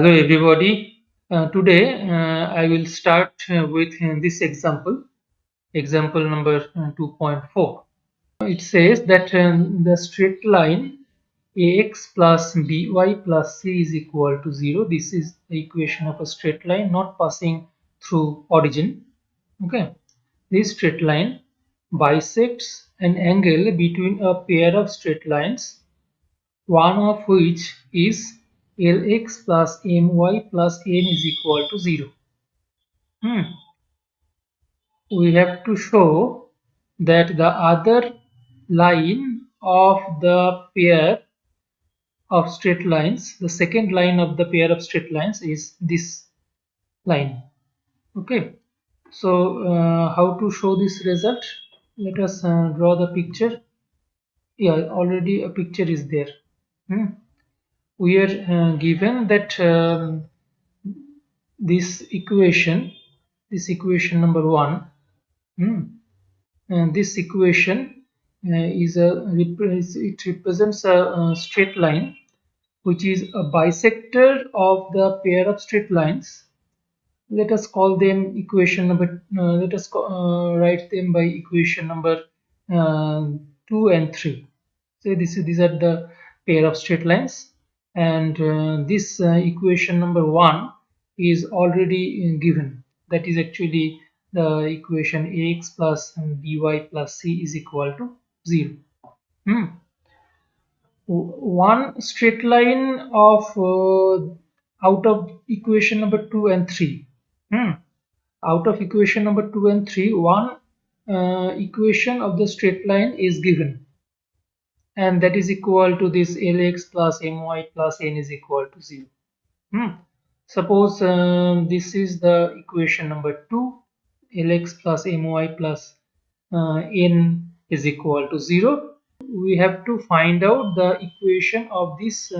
Hello everybody. Today I will start with this example, example number 2.4. It says that the straight line ax plus by plus c is equal to 0. This is the equation of a straight line not passing through origin. Okay. This straight line bisects an angle between a pair of straight lines, one of which is Lx plus My plus n is equal to 0. We have to show that the other line of the pair of straight lines, the second line of the pair of straight lines is this line. Okay, so how to show this result? Let us draw the picture. Yeah, already a picture is there. We are given that this equation number 1, and this equation it represents a straight line which is a bisector of the pair of straight lines. Let us call them equation number write them by equation number 2 and 3. So these are the pair of straight lines, and this equation number 1 is already given. That is actually the equation ax plus by plus c is equal to 0. One straight line of out of equation number 2 and 3. Out of equation number 2 and 3, one equation of the straight line is given, and that is equal to this Lx plus My plus n is equal to 0. Suppose this is the equation number 2, Lx plus My plus n is equal to 0. We have to find out the equation of this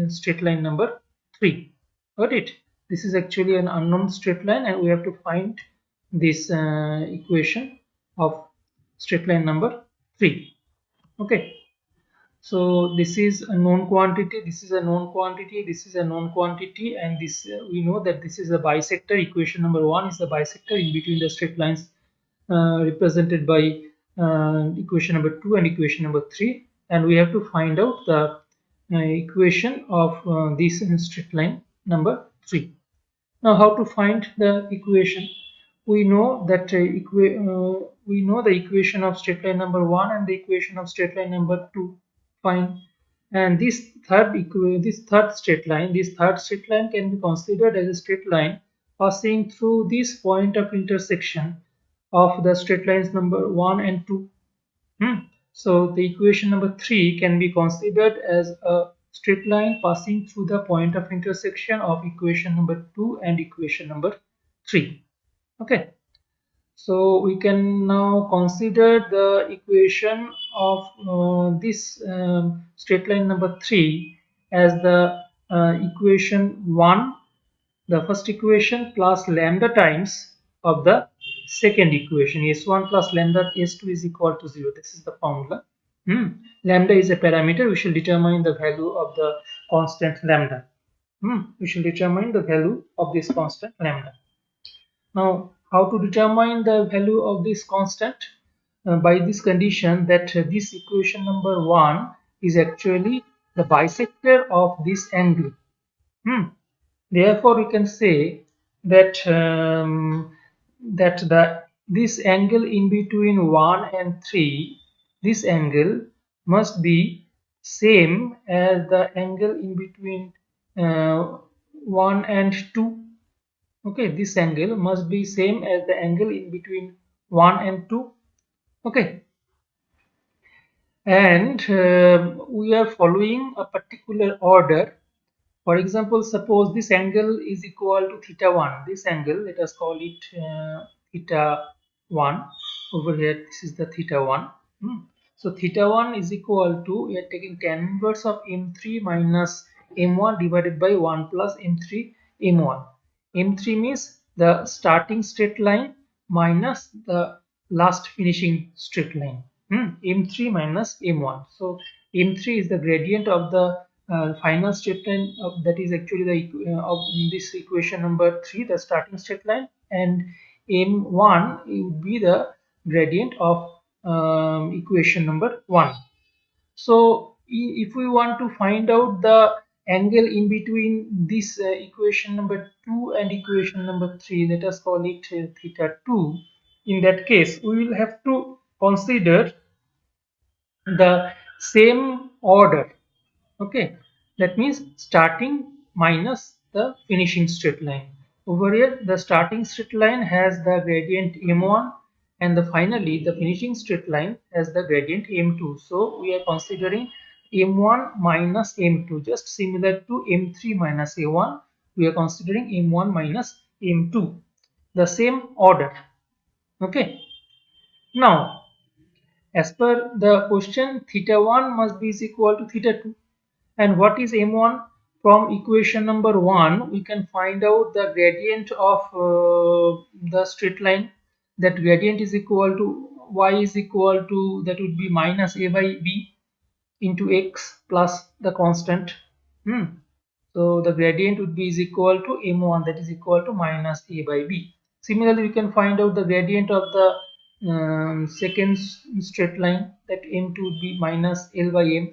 straight line number 3. Got it? This is actually an unknown straight line, and we have to find this equation of straight line number 3. Okay, so this is a known quantity, this is a known quantity, this is a known quantity, and this we know that this is a bisector. Equation number 1 is a bisector in between the straight lines represented by equation number 2 and equation number 3, and we have to find out the equation of this straight line number 3. Now, how to find the equation? We know that we know the equation of straight line number 1 and the equation of straight line number 2. Fine. And this third straight line can be considered as a straight line passing through this point of intersection of the straight lines number 1 and 2. So the equation number 3 can be considered as a straight line passing through the point of intersection of equation number 2 and equation number 3. Okay, so we can now consider the equation of this straight line number 3 as the equation 1, the first equation, plus lambda times of the second equation, s1 plus lambda s2 is equal to 0. This is the formula. Lambda is a parameter. We shall determine the value of the constant lambda. We shall determine the value of this constant lambda. Now, how to determine the value of this constant? By this condition that this equation number 1 is actually the bisector of this angle. Therefore, we can say that this angle in between 1 and 3, this angle must be same as the angle in between 1 and 2. Okay, this angle must be same as the angle in between 1 and 2. Okay, and we are following a particular order. For example, suppose this angle is equal to theta 1. This angle, let us call it theta 1. Over here, this is the theta 1. So theta 1 is equal to, we are taking tan inverse of m3 minus m1 divided by 1 plus m3 m1. M3 means the starting straight line minus the last finishing straight line. M3 minus m1. So m3 is the gradient of the final straight line that is actually the of this equation number 3, the starting straight line, and m1 would be the gradient of equation number 1. So if we want to find out the angle in between this equation number 2 and equation number 3, let us call it theta 2. In that case, we will have to consider the same order. Okay, that means starting minus the finishing straight line. Over here, the starting straight line has the gradient m1, and finally the finishing straight line has the gradient m2. So we are considering m1 minus m2, just similar to m3 minus a1. We are considering m1 minus m2, the same order. Okay, now as per the question, theta 1 must be is equal to theta 2. And what is m1? From equation number 1, we can find out the gradient of the straight line. That gradient is equal to y is equal to, that would be minus a by b into x plus the constant. So the gradient would be is equal to m1, that is equal to minus a by b. Similarly, we can find out the gradient of the second straight line, that m2 would be minus l by m.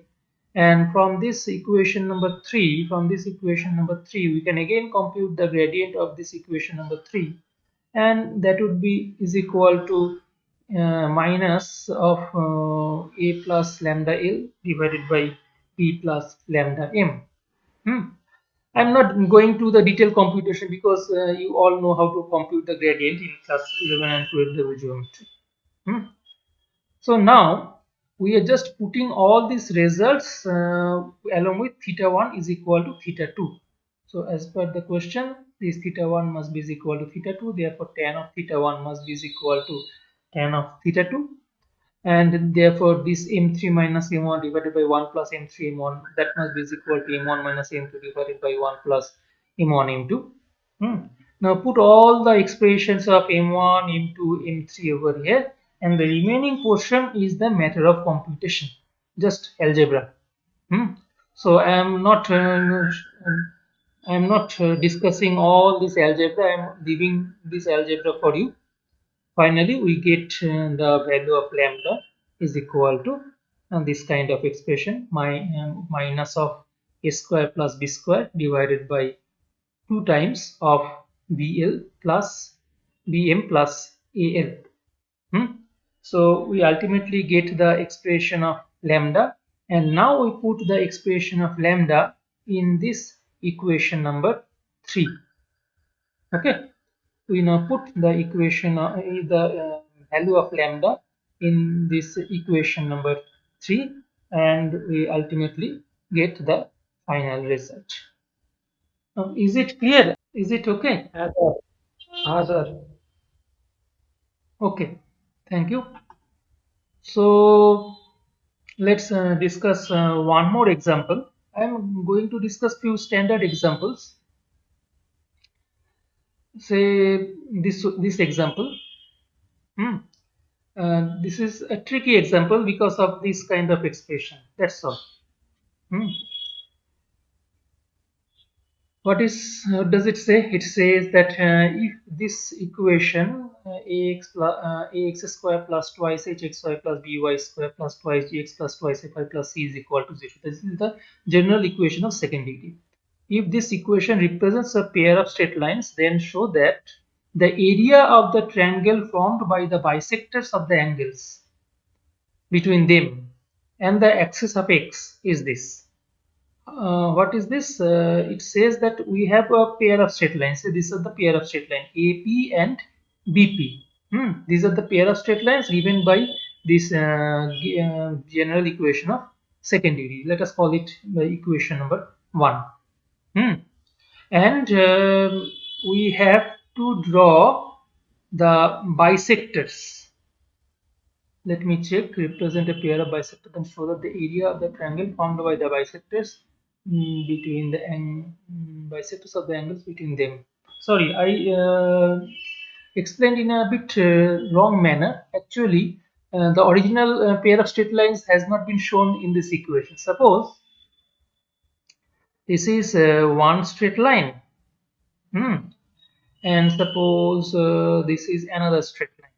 And from this equation number 3, we can again compute the gradient of this equation number 3, and that would be is equal to minus of a plus lambda l divided by b plus lambda m. I'm not going to the detailed computation because you all know how to compute the gradient in class 11 and 12 level geometry. So now we are just putting all these results along with theta 1 is equal to theta 2. So as per the question, this theta 1 must be equal to theta 2. Therefore, tan of theta 1 must be equal to tan of theta 2. And therefore, this m3 minus m1 divided by 1 plus m3 m1, that must be equal to m1 minus m2 divided by 1 plus m1 m2. Now put all the expressions of m1, m2, m3 over here, and the remaining portion is the matter of computation, just algebra. So I am not discussing all this algebra. I am leaving this algebra for you. Finally, we get the value of lambda is equal to this kind of expression, minus of a square plus b square divided by 2 times of bl plus bm plus al. So we ultimately get the expression of lambda, and now we put the expression of lambda in this equation number 3. Okay, we now put the equation the value of lambda in this equation number 3, and we ultimately get the final result. Is it clear? Is it okay? Sir. Okay, thank you. So let's discuss one more example. I am going to discuss few standard examples. Say this example. This is a tricky example because of this kind of expression. That's all. What does it say? It says that if this equation ax square plus twice hxy plus by square plus twice gx plus twice fy plus c is equal to 0. This is the general equation of second degree. If this equation represents a pair of straight lines, then show that the area of the triangle formed by the bisectors of the angles between them and the axis of x is this. What is this? It says that we have a pair of straight lines. So these are the pair of straight line AP and BP. These are the pair of straight lines given by this general equation of second degree. Let us call it the equation number 1. And we have to draw the bisectors. Let me check. Represent a pair of bisectors and show that the area of the triangle formed by the bisectors between the bisectors of the angles between them. Sorry, I explained in a bit wrong manner. Actually, the original pair of straight lines has not been shown in this equation. Suppose This is one straight line. And suppose this is another straight line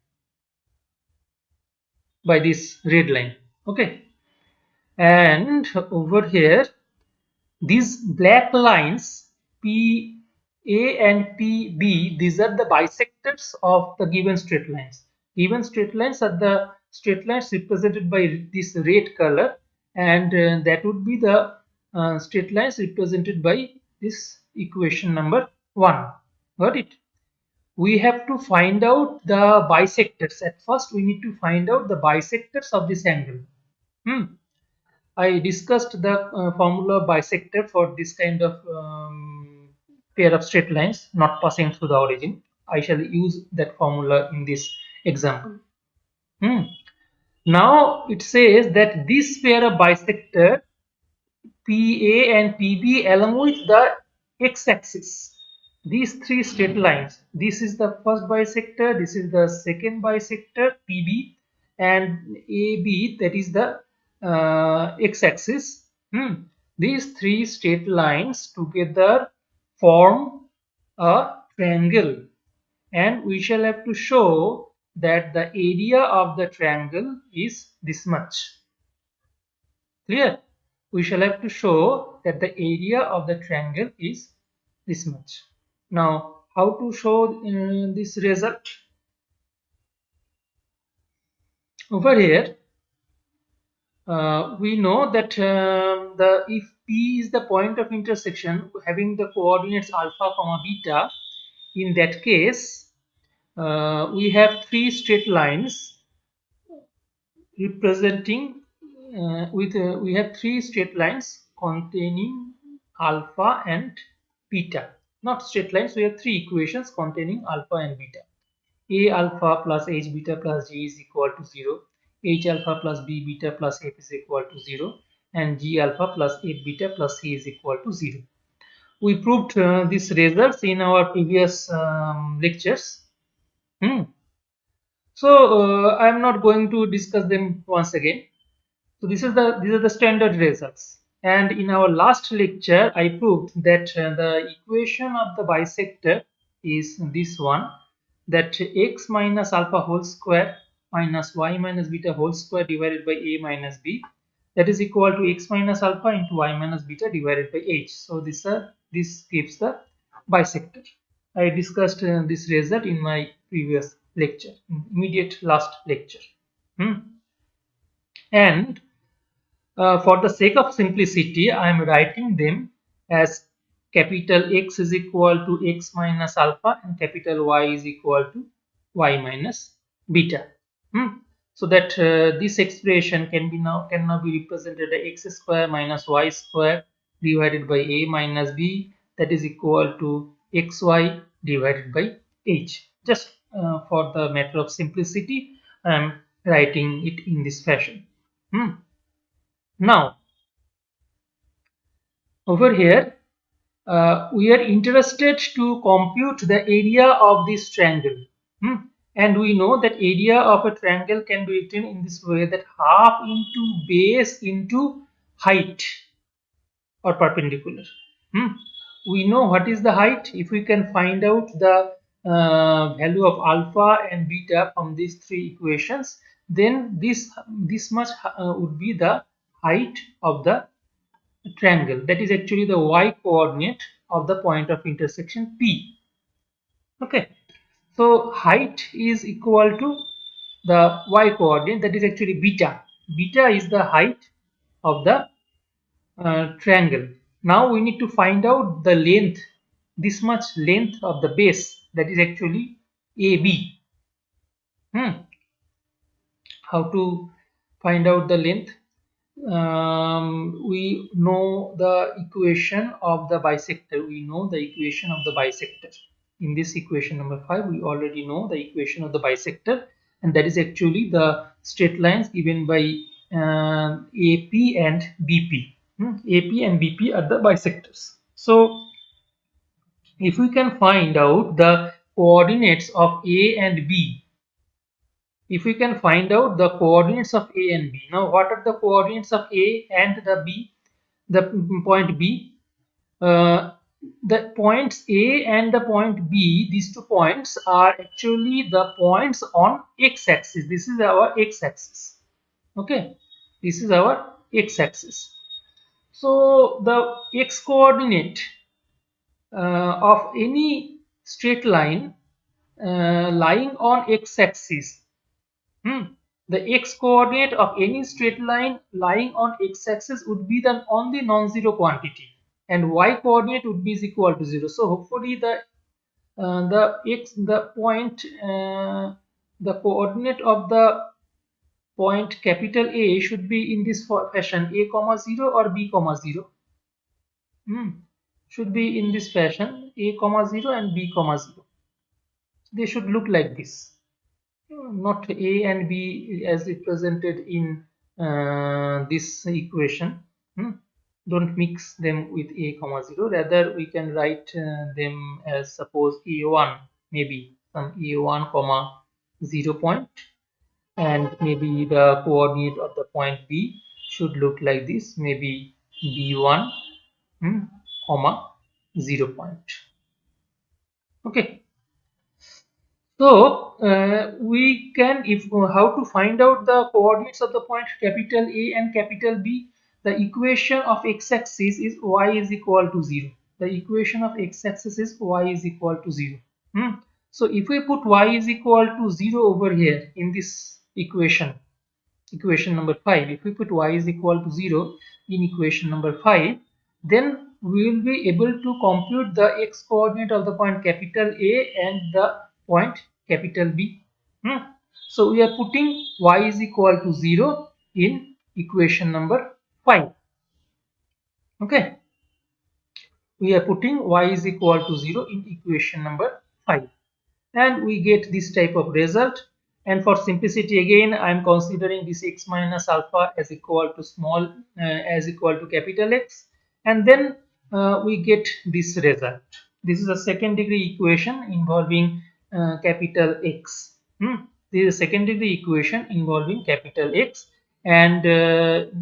by this red line. Okay. And over here, these black lines PA and PB, these are the bisectors of the given straight lines. Given straight lines are the straight lines represented by this red color, and that would be the straight lines represented by this equation number 1. Got it? We have to find out the bisectors. At first, we need to find out the bisectors of this angle. I discussed the formula bisector for this kind of pair of straight lines not passing through the origin. I shall use that formula in this example. Now it says that this pair of bisector PA and PB along with the x-axis, these three straight lines, this is the first bisector, this is the second bisector PB, and AB, that is the x-axis. These three straight lines together form a triangle, and we shall have to show that the area of the triangle is this much. Clear? We shall have to show that the area of the triangle is this much. Now, how to show this result? Over here, we know that if P is the point of intersection having the coordinates alpha comma beta, in that case, we have three straight lines representing we have three straight lines containing alpha and beta. Not straight lines, we have three equations containing alpha and beta. A alpha plus h beta plus g is equal to 0. H alpha plus b beta plus f is equal to 0. And g alpha plus f beta plus c is equal to 0. We proved these results in our previous lectures. So I am not going to discuss them once again. So these are the standard results. And in our last lecture, I proved that the equation of the bisector is this one, that x minus alpha whole square minus y minus beta whole square divided by a minus b, that is equal to x minus alpha into y minus beta divided by h. So this gives the bisector. I discussed this result in my previous lecture, immediate last lecture. And for the sake of simplicity, I am writing them as capital X is equal to x minus alpha and capital Y is equal to y minus beta. So that this expression can now be represented as x square minus y square divided by a minus b, that is equal to xy divided by h. Just for the matter of simplicity, I am writing it in this fashion. Now, over here, we are interested to compute the area of this triangle. And we know that area of a triangle can be written in this way, that half into base into height or perpendicular. We know what is the height. If we can find out the value of alpha and beta from these three equations, then this much would be the height of the triangle. That is actually the y coordinate of the point of intersection P. Okay, so height is equal to the y coordinate, that is actually beta. Beta is the height of the triangle. Now we need to find out the length, this much length of the base, that is actually AB. How to find out the length? We know the equation of the bisector. We know the equation of the bisector. In this equation number 5, we already know the equation of the bisector, and that is actually the straight lines given by AP and BP. AP and BP are the bisectors. So if we can find out the coordinates of A and B, if we can find out the coordinates of A and B. Now what are the coordinates of A and the B, the point B? the points A and the point B, these 2 points are actually the points on x-axis. This is our x-axis. Okay, this is our x-axis. So the x coordinate of any straight line lying on x-axis. The x coordinate of any straight line lying on x-axis would be the only non-zero quantity, and y coordinate would be is equal to 0. So hopefully the coordinate of the point capital A should be in this fashion, a comma 0 or b comma 0. Should be in this fashion, a comma 0 and b comma 0. They should look like this, not a and b as represented in this equation. Don't mix them with a comma 0. Rather, we can write them as, suppose, a1, maybe some a1 comma 0 point, and maybe the coordinate of the point b should look like this, maybe b1 comma 0 point. Okay. So we can, if how to find out the coordinates of the point capital A and capital B? The equation of x-axis is y is equal to 0. The equation of x-axis is y is equal to 0. So if we put y is equal to 0 over here in this equation, equation number 5, if we put y is equal to 0 in equation number 5, then we will be able to compute the x coordinate of the point capital A and the point capital B. So we are putting y is equal to 0 in equation number 5. Okay, we are putting y is equal to 0 in equation number 5, and we get this type of result. And for simplicity, again, I am considering this x minus alpha as equal to as equal to capital X, and then we get this result. This is a second degree equation involving capital X. This is a second degree equation involving capital X, and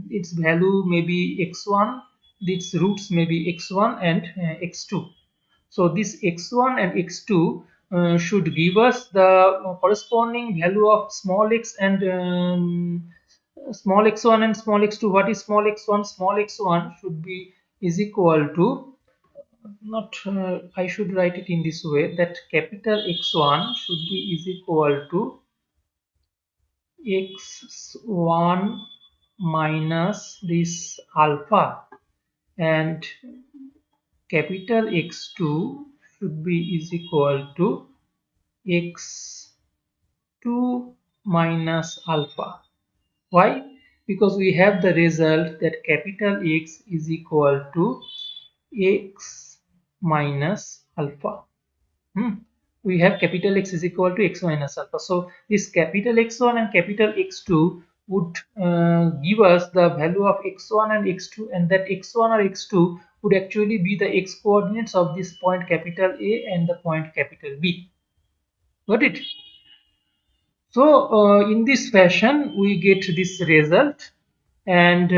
its value may be x1, its roots may be x1 and x2. So this x1 and x2 should give us the corresponding value of small x and small x1 and small x2. What is small x1? Small x1 should be is equal to, not I should write it in this way, that capital X1 should be is equal to x1 minus this alpha, and capital X2 should be is equal to x2 minus alpha. Why? Because we have the result that capital X is equal to x minus alpha. We have capital X is equal to x minus alpha. So this capital X1 and capital X2 would give us the value of x1 and x2, and that x1 or x2 would actually be the x coordinates of this point capital A and the point capital B. Got it? So in this fashion we get this result, and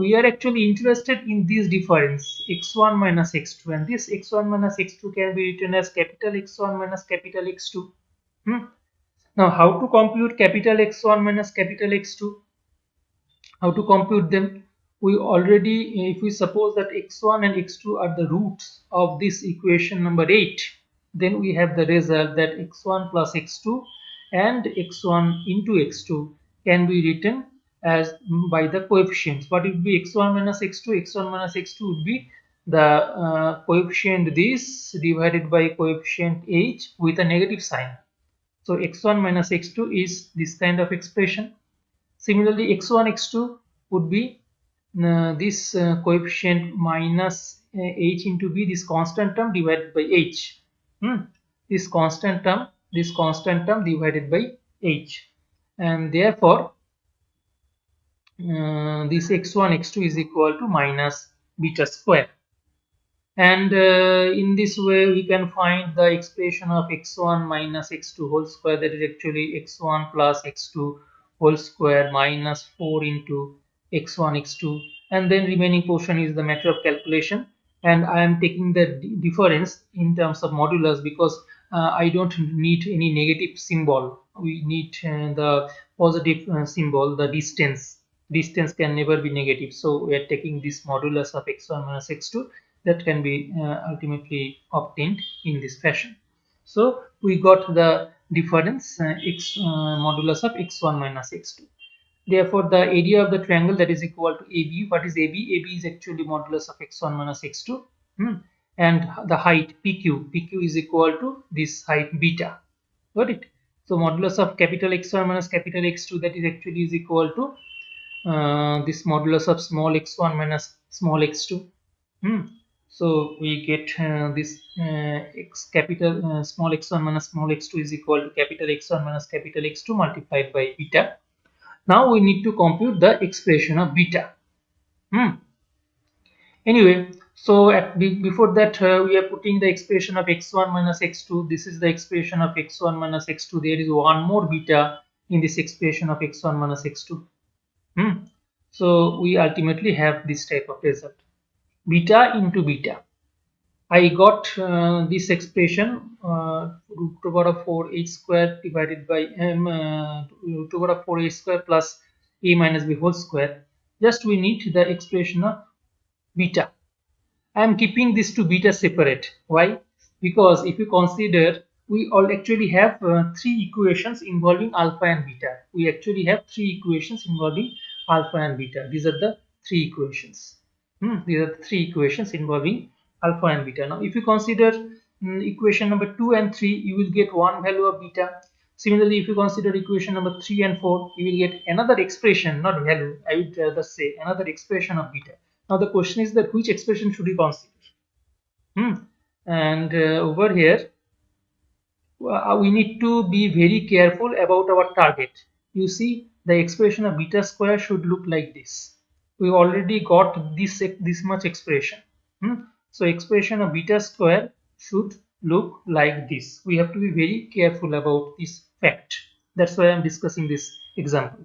we are actually interested in this difference x1 minus x2, and this x1 minus x2 can be written as capital X1 minus capital X2. Now how to compute capital X1 minus capital X2? How to compute them? We already, if we suppose that x1 and x2 are the roots of this equation number 8, then we have the result that x1 plus x2 and x1 into x2 can be written as by the coefficients. What would be x1 minus x2? x1 minus x2 would be the coefficient this divided by coefficient h with a negative sign. So x1 minus x2 is this kind of expression. Similarly, x1, x2 would be this coefficient minus h into b, this constant term divided by h. This constant term divided by h, and therefore this x1, x2 is equal to minus beta square. And in this way we can find the expression of x1 minus x2 whole square, that is actually x1 plus x2 whole square minus 4 into x1 x2, and then remaining portion is the matter of calculation. and I am taking the difference in terms of modulus because I don't need any negative symbol. We need the positive symbol, the distance. Distance can never be negative, so we are taking this modulus of x1 minus x2 that can be ultimately obtained in this fashion. So we got the difference modulus of x1 minus x2. Therefore, the area of the triangle that is equal to AB. What is AB? AB is actually modulus of x1 minus x2. And the height PQ. PQ is equal to this height beta. Got it? So modulus of capital X1 minus capital X2, that is actually is equal to this modulus of small x1 minus small x2. Hmm. So we get this x capital small x1 minus small x2 is equal to capital X1 minus capital X2 multiplied by beta. Now we need to compute the expression of beta. Anyway, so before that we are putting the expression of x1 minus x2. This is the expression of x1 minus x2. There is one more beta in this expression of x1 minus x2. So we ultimately have this type of result. Beta into beta. I got this expression root over of 4h square divided by root over of 4h square plus a minus b whole square. Just we need the expression of beta. I am keeping this to beta separate. Why? Because if you consider, we all actually have three equations involving alpha and beta. We actually have three equations involving alpha and beta. These are the three equations. These are the three equations involving alpha and beta. Now, if you consider equation number 2 and 3, you will get one value of beta. Similarly, if you consider equation number 3 and 4, you will get another expression, not value, I would rather say another expression of beta. Now the question is that which expression should we consider? And over here, we need to be very careful about our target. You see, the expression of beta square should look like this. We already got this much expression. So expression of beta square should look like this. We have to be very careful about this fact. That's why I'm discussing this example.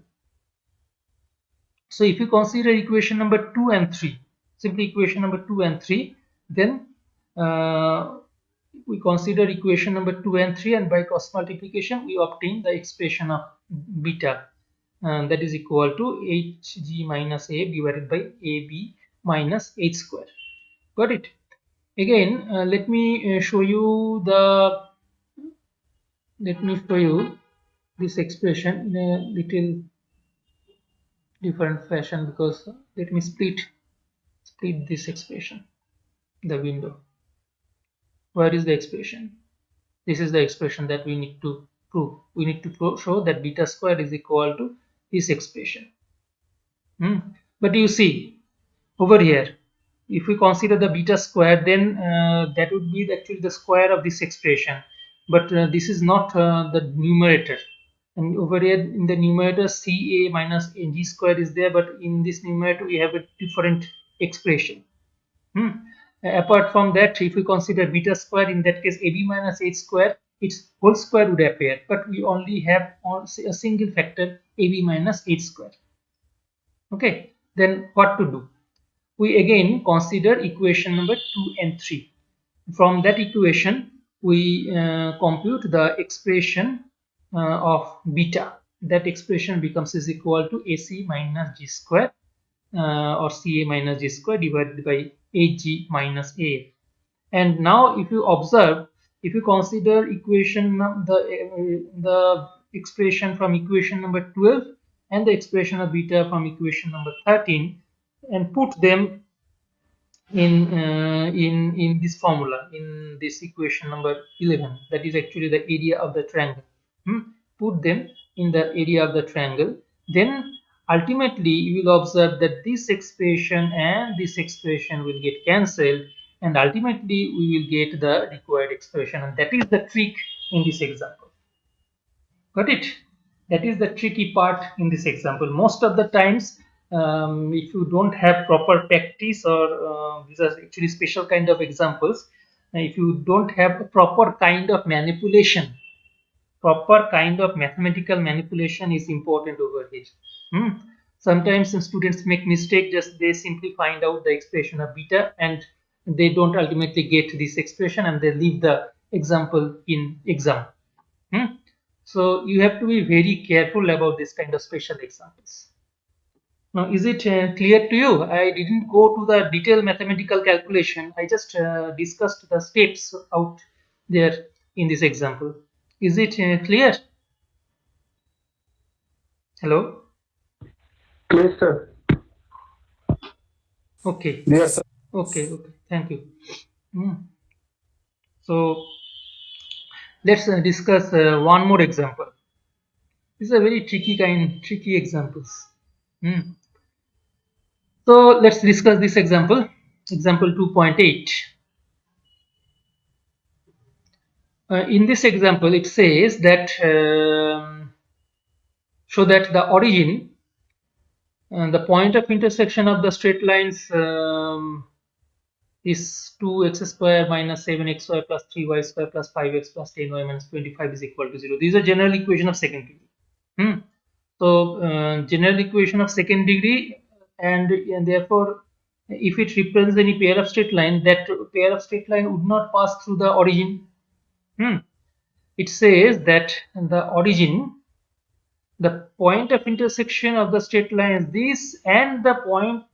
So if you consider equation number 2 and 3, simply equation number 2 and 3, then we consider equation number 2 and 3, and by cross multiplication we obtain the expression of beta, and that is equal to hg minus a divided by ab minus h square. Got it? Again, let me show you this expression in a little different fashion, because let me split this expression, the window. Where is the expression? This is the expression that we need to prove. We need to show that beta square is equal to this expression. But you see over here, if we consider the beta square, then that would be actually the square of this expression. But this is not the numerator. And over here in the numerator, ca minus g square is there, but in this numerator we have a different expression. Apart from that, if we consider beta square, in that case ab minus h square, its whole square would appear, but we only have a single factor ab minus h square. Okay, then what to do? We again consider equation number 2 and 3. From that equation, we compute the expression of beta. That expression becomes is equal to ac minus g square or ca minus g square divided by ag minus a. And now if you observe, if you consider equation the expression from equation number 12 and the expression of beta from equation number 13, and put them in this formula, in this equation number 11, that is actually the area of the triangle. Put them in the area of the triangle, then ultimately you will observe that this expression and this expression will get cancelled, and ultimately we will get the required expression, and that is the trick in this example. Got it? That is the tricky part in this example. Most of the times, if you don't have proper practice, or these are actually special kind of examples, if you don't have a proper kind of manipulation, proper kind of mathematical manipulation is important over here. Sometimes some students make mistake, just they simply find out the expression of beta and they don't ultimately get this expression and they leave the example in exam. So you have to be very careful about this kind of special examples. Now, is it clear to you? I didn't go to the detailed mathematical calculation. I just discussed the steps out there in this example. Is it clear? Hello? Yes, sir. Okay. Yes, sir. Okay. Okay. Thank you. Hmm. So let's discuss one more example. These are very tricky examples. Hmm. So let's discuss this example. Example 2.8. In this example, it says that show that the origin, the point of intersection of the straight lines is 2x square minus 7xy plus 3y square plus 5x plus 10y minus 25 is equal to 0. These are general equation of second degree. So general equation of second degree, and therefore if it represents any pair of straight line, that pair of straight line would not pass through the origin. It says that the origin, the point of intersection of the straight lines this and the point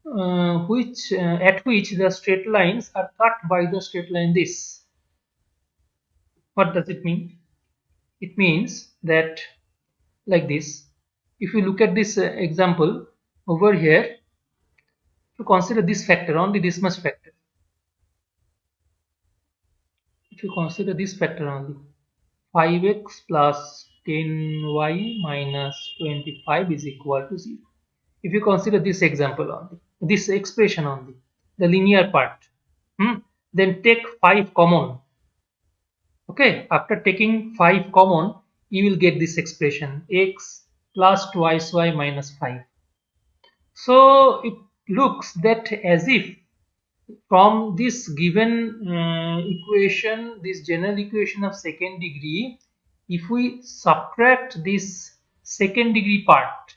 at which the straight lines are cut by the straight line this. What does it mean? It means that like this. If you look at this example over here, to consider this factor, only this much factor. If you consider this factor only, 5x plus 10y minus 25 is equal to 0. If you consider this example only, this expression only, the linear part, then take 5 common. Okay, after taking 5 common, you will get this expression x plus twice y minus 5. So it looks that as if from this given equation, this general equation of second degree, if we subtract this second degree part,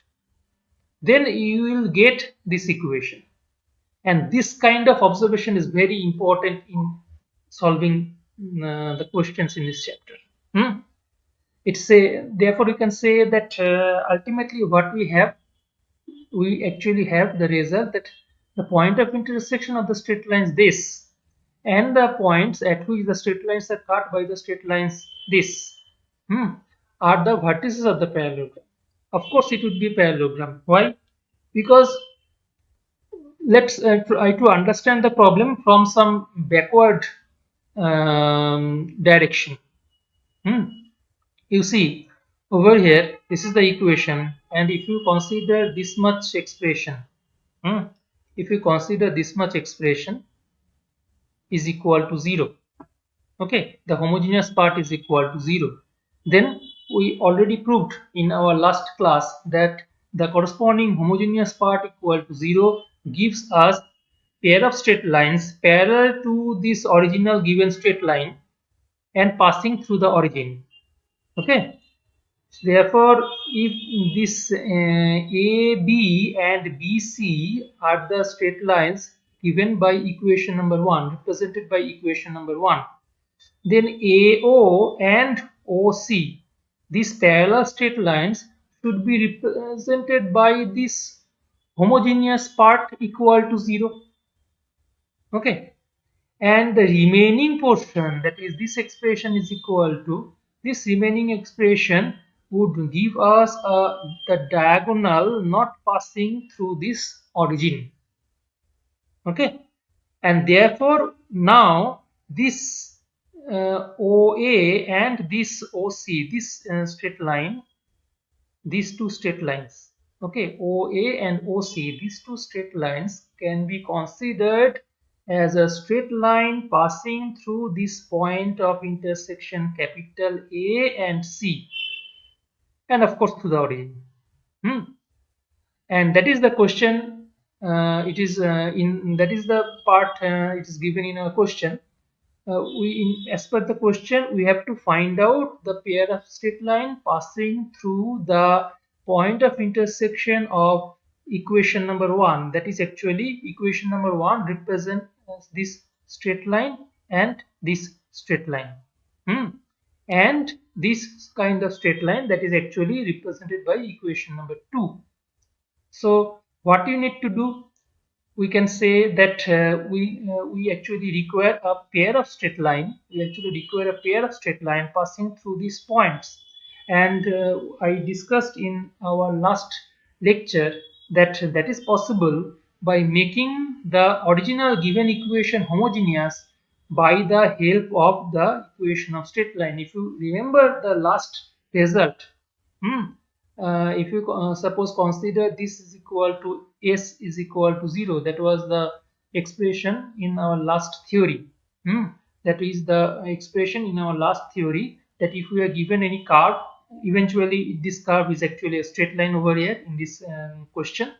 then you will get this equation. And this kind of observation is very important in solving the questions in this chapter. Therefore you can say that ultimately what we actually have the result that the point of intersection of the straight lines this and the points at which the straight lines are cut by the straight lines this are the vertices of the parallelogram. Of course it would be a parallelogram. Why? Because let's try to understand the problem from some backward direction. You see over here, this is the equation, and if you consider this much expression, hmm, if you consider this much expression is equal to 0, okay, the homogeneous part is equal to 0, then we already proved in our last class that the corresponding homogeneous part equal to 0 gives us pair of straight lines parallel to this original given straight line and passing through the origin. Okay, therefore if this AB and BC are the straight lines given by equation number 1, represented by equation number 1, then AO and OC, these parallel straight lines, should be represented by this homogeneous part equal to 0. Okay, and the remaining portion, that is this expression, is equal to this remaining expression would give us the diagonal not passing through this origin. Okay, and therefore now this OA and this OC, this straight line, these two straight lines, okay, OA and OC, these two straight lines can be considered as a straight line passing through this point of intersection capital A and C, and of course to the origin. And that is the question. It is in that is the part it is given in a question. As per the question, we have to find out the pair of straight line passing through the point of intersection of equation number 1. That is actually equation number 1 this straight line and this straight line. And this kind of straight line that is actually represented by equation number 2. So what you need to do, we can say that we actually require a pair of straight line. We actually require a pair of straight line passing through these points. And I discussed in our last lecture that that is possible by making the original given equation homogeneous by the help of the equation of straight line. If you remember the last result, if you suppose consider this is equal to s is equal to 0, that was the expression in our last theory. That is the expression in our last theory, that if we are given any curve, eventually this curve is actually a straight line over here in this question.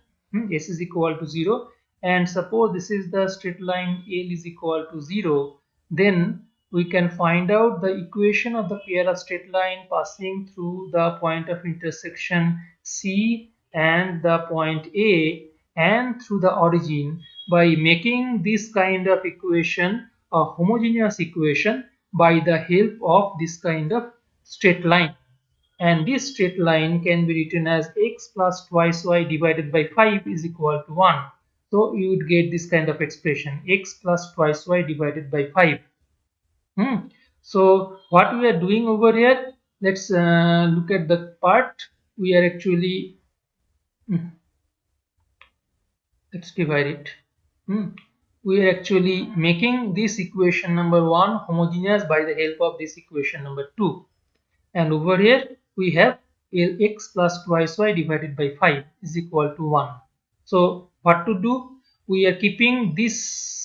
S is equal to 0, and suppose this is the straight line L is equal to 0, then we can find out the equation of the pair of straight line passing through the point of intersection C and the point A and through the origin by making this kind of equation a homogeneous equation by the help of this kind of straight line. And this straight line can be written as x plus twice y divided by 5 is equal to 1. So you would get this kind of expression, x plus twice y divided by 5. So what we are doing over here, let's look at the part. We are actually, let's divide it. We are actually making this equation number 1 homogeneous by the help of this equation number 2. And over here we have x plus twice y divided by 5 is equal to 1. So what to do? We are keeping this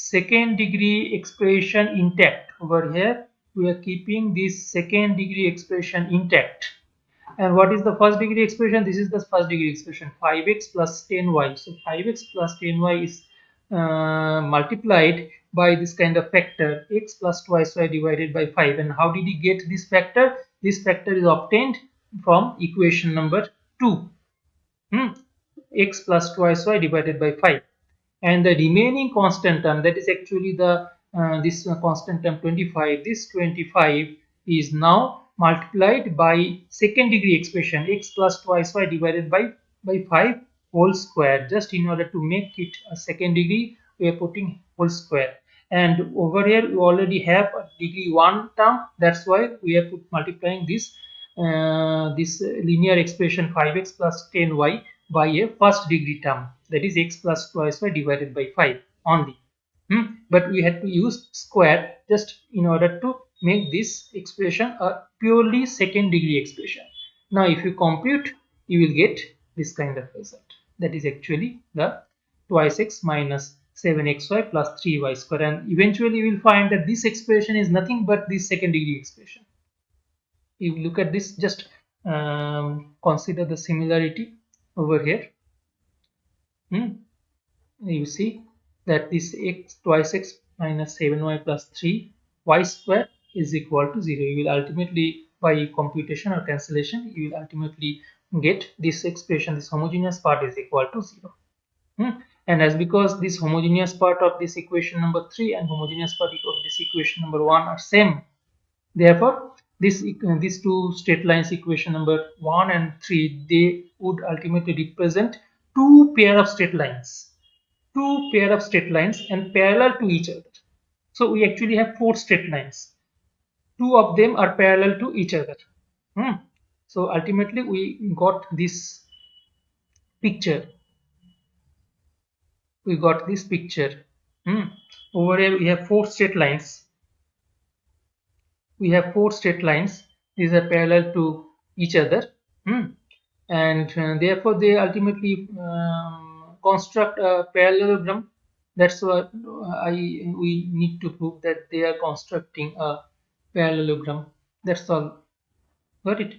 second degree expression intact. Over here we are keeping this second degree expression intact. And what is the first degree expression? This is the first degree expression, 5x plus 10y. So 5x plus 10y is multiplied by this kind of factor, x plus twice y divided by 5. And how did he get this factor? This factor is obtained from equation number 2. X plus twice y divided by 5. And the remaining constant term, that is actually the this constant term 25, this 25 is now multiplied by second degree expression, x plus twice y divided by 5 whole square. Just in order to make it a second degree, we are putting whole square. And over here we already have a degree 1 term, that's why we are multiplying this this linear expression 5x plus 10y by a first degree term, that is x plus twice y divided by 5 only. But we had to use square just in order to make this expression a purely second degree expression. Now if you compute, you will get this kind of result, that is actually the twice x minus 7xy plus 3y square, and eventually you will find that this expression is nothing but this second degree expression. If you look at this, just consider the similarity over here. You see that this x twice x minus 7y plus 3y square is equal to 0. You will ultimately, by computation or cancellation, you will ultimately get this expression, this homogeneous part is equal to 0. And as because this homogeneous part of this equation number 3 and homogeneous part of this equation number 1 are same, therefore these two straight lines, equation number 1 and 3, they would ultimately represent two pair of straight lines, and parallel to each other. So we actually have 4 straight lines, 2 of them are parallel to each other. So ultimately we got this picture. Over here we have 4 straight lines. These are parallel to each other. And therefore they ultimately construct a parallelogram. That's what we need to prove, that they are constructing a parallelogram. That's all. Got it?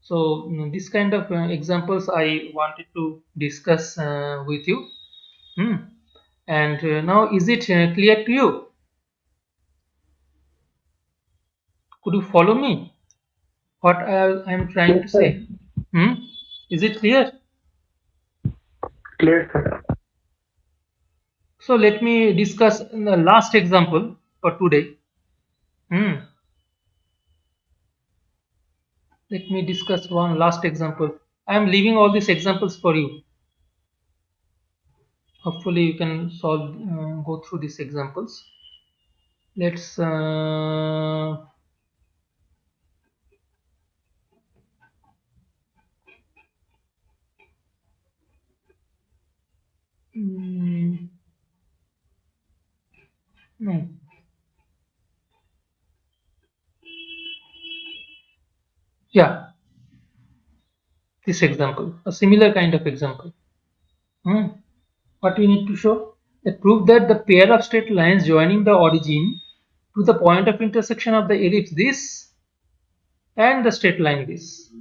So this kind of examples I wanted to discuss with you. And now is it clear to you? Could you follow me? What I am trying to Yes, sir. say? Is it clear? Clear, sir. So let me discuss the last example for today. Let me discuss one last example. I am leaving all these examples for you. Hopefully you can solve, go through these examples. Let's no. Yeah, this example, a similar kind of example. What we need to show? That prove that the pair of straight lines joining the origin to the point of intersection of the ellipse this and the straight line this.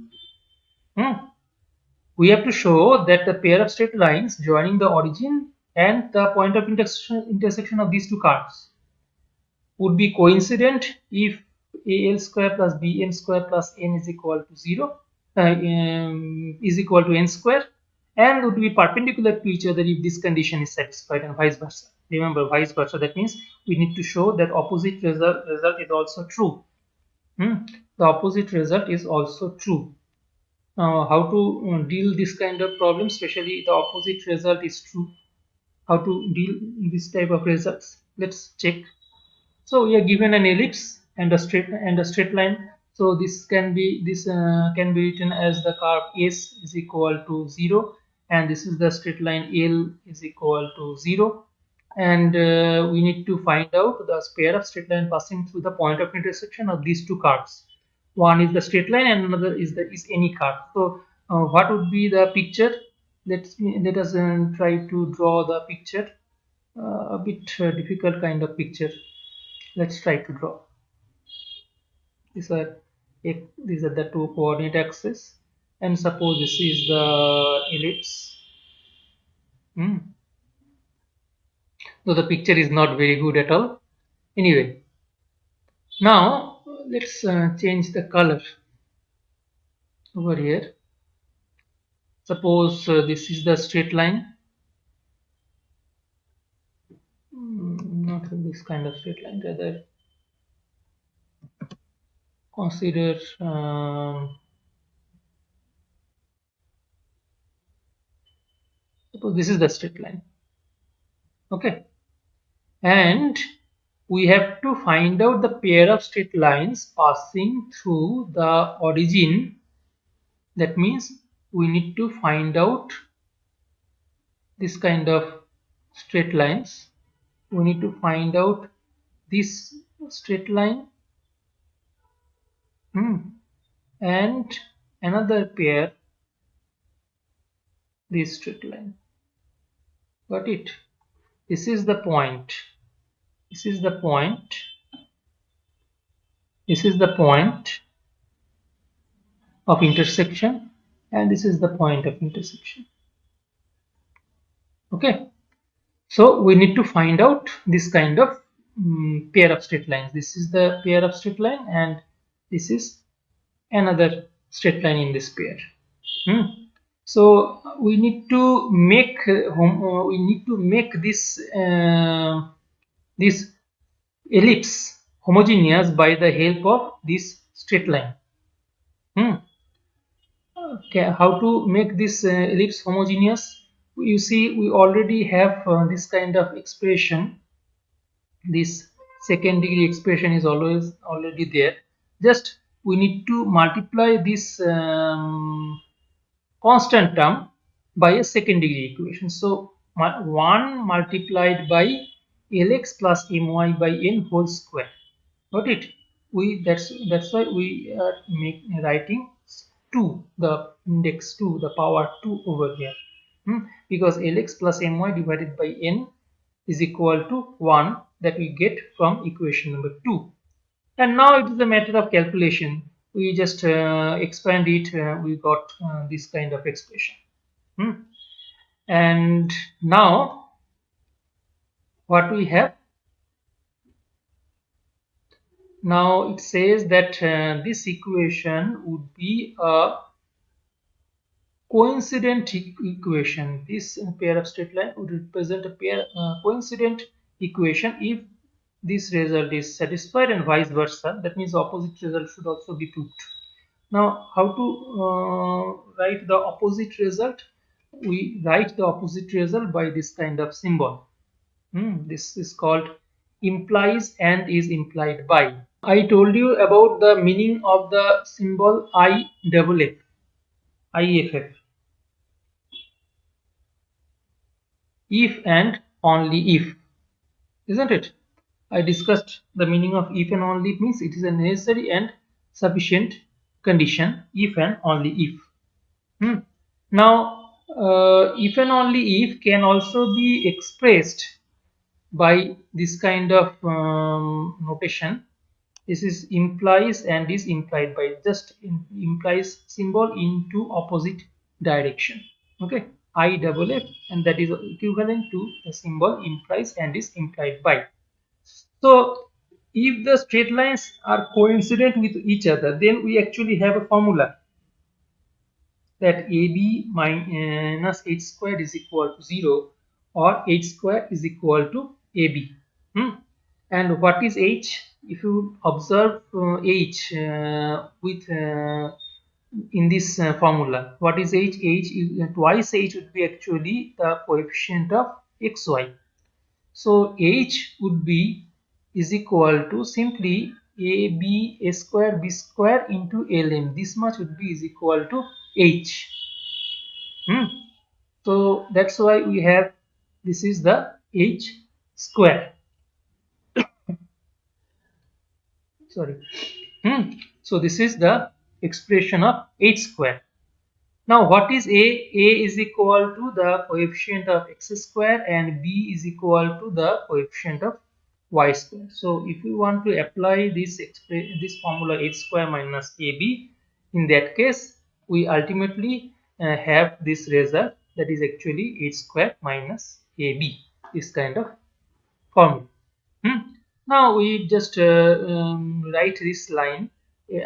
We have to show that the pair of straight lines joining the origin and the point of intersection of these two curves would be coincident if al square plus bn square plus n is equal to 0 is equal to n square, and would be perpendicular to each other if this condition is satisfied, and vice versa. Remember, vice versa, that means we need to show that opposite result is also true. The opposite result is also true. Now how to deal this kind of problem, especially the opposite result is true, how to deal this type of results, let's check. So we are given an ellipse and a straight line. So this can be written as the curve S is equal to 0, and this is the straight line L is equal to 0, and we need to find out the pair of straight line passing through the point of intersection of these two curves. One is the straight line and another is any curve. So what would be the picture? Let us try to draw the picture. A bit difficult kind of picture. Let's try to draw. These are these are the two coordinate axes, and suppose this is the ellipse. So the picture is not very good at all. Anyway, now let's change the color over here. Suppose this is the straight line. Not this kind of straight line, rather consider suppose this is the straight line. Okay, and we have to find out the pair of straight lines passing through the origin. That means we need to find out this kind of straight lines. We need to find out this straight line and another pair, this straight line. Got it? This is the point. This is the point. This is the point of intersection, and this is the point of intersection. Okay, so we need to find out this kind of pair of straight lines. This is the pair of straight line, and this is another straight line in this pair. So we need to make this ellipse homogeneous by the help of this straight line. Okay, how to make this ellipse homogeneous? You see, we already have this kind of expression. This second degree expression is already there. Just we need to multiply this constant term by a second degree equation. So 1 multiplied by Lx plus my by n whole square. Got it? That's why we are writing 2, the index 2, the power 2 over here. Because Lx plus my divided by n is equal to 1, that we get from equation number 2. And now it is a matter of calculation. We just expand it, we got this kind of expression. And now what we have? Now it says that this equation would be a coincident equation. This pair of straight line would represent a pair coincident equation if this result is satisfied and vice versa. That means the opposite result should also be proved. Now, how to write the opposite result? We write the opposite result by this kind of symbol. This is called implies and is implied by. I told you about the meaning of the symbol IFF. IFF. If and only if, isn't it? I discussed the meaning of if and only if means it is a necessary and sufficient condition if and only if. Now, if and only if can also be expressed by this kind of notation. This is implies and is implied by, just implies symbol into opposite direction. Okay, IFF, and that is equivalent to the symbol implies and is implied by. So if the straight lines are coincident with each other, then we actually have a formula that AB minus h squared is equal to 0, or h square is equal to AB. And what is h? If you observe h with in this formula, what is h? H is twice h would be actually the coefficient of xy. So h would be is equal to simply AB a square b square into ln. This much would be is equal to h. So that's why we have, this is the h square. Sorry. So this is the expression of h square. Now what is a? A is equal to the coefficient of x square and b is equal to the coefficient of y square. So if we want to apply this formula h square minus ab, in that case we ultimately have this result, that is actually h square minus ab, this kind of formula. Now we just write this line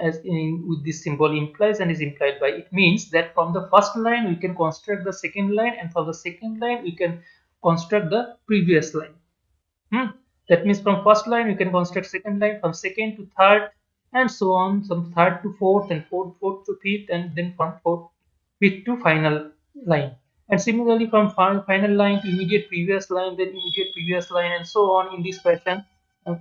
as with this symbol implies and is implied by. It means that from the first line we can construct the second line, and from the second line we can construct the previous line. That means from first line we can construct second line, from second to third, and so on, from third to fourth, and fourth to fifth, and then from fifth to final line. And similarly from final line to immediate previous line, then immediate previous line, and so on in this fashion,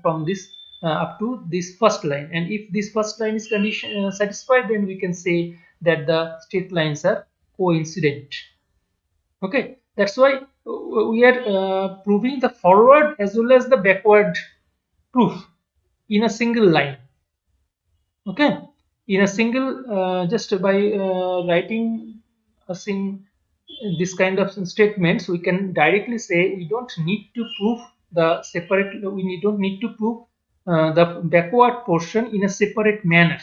from this up to this first line. And if this first line is condition satisfied, then we can say that the straight lines are coincident. Okay, that's why we are proving the forward as well as the backward proof in a single line. Okay, in a single just by writing this kind of statements, we can directly say we don't need to prove the separate, don't need to prove the backward portion in a separate manner.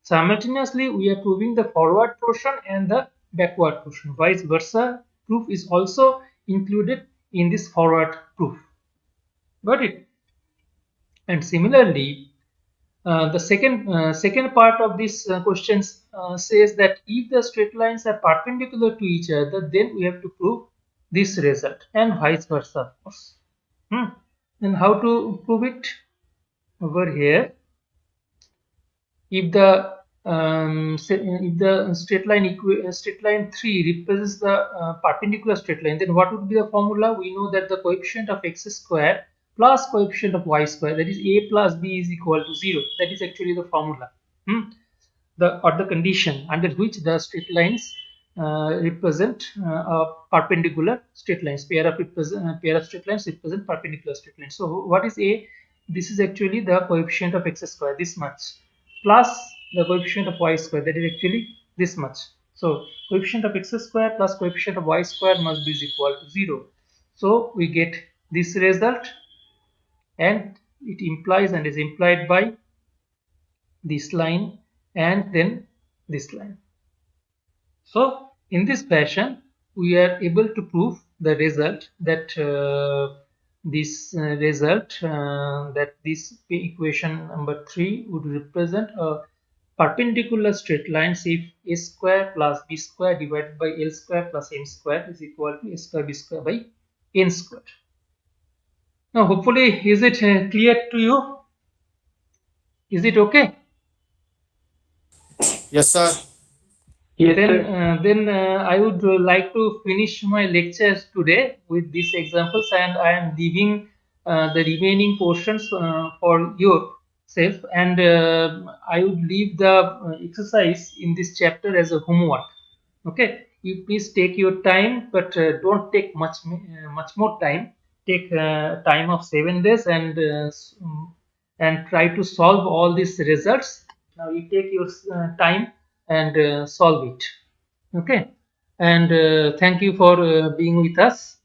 Simultaneously we are proving the forward portion and the backward portion. Vice versa proof is also included in this forward proof. Got it? And similarly, the second part of this question says that if the straight lines are perpendicular to each other, then we have to prove this result, and vice versa, of course. And how to prove it? Over here, if the straight line 3 represents the perpendicular straight line, then what would be the formula? We know that the coefficient of x square plus coefficient of y square, that is a plus b, is equal to 0. That is actually the formula, the condition under which the straight lines represent a perpendicular straight lines. Pair of straight lines represent perpendicular straight lines. So what is a? This is actually the coefficient of x square, this much, plus the coefficient of y square, that is actually this much. So coefficient of x square plus coefficient of y square must be equal to 0. So we get this result, and it implies and is implied by this line and then this line. So in this fashion we are able to prove the result that that this equation number 3 would represent a perpendicular straight lines if a square plus b square divided by l square plus m square is equal to a square b square by n square. Now, hopefully, is it clear to you? Is it okay? Yes, sir. Yes, Then, sir. I would like to finish my lecture today with these examples, and I am leaving the remaining portions for yourself, and I would leave the exercise in this chapter as a homework. Okay, you please take your time, but don't take much more time. Take time of 7 days and try to solve all these results. Now you take your time and solve it. Okay, and thank you for being with us.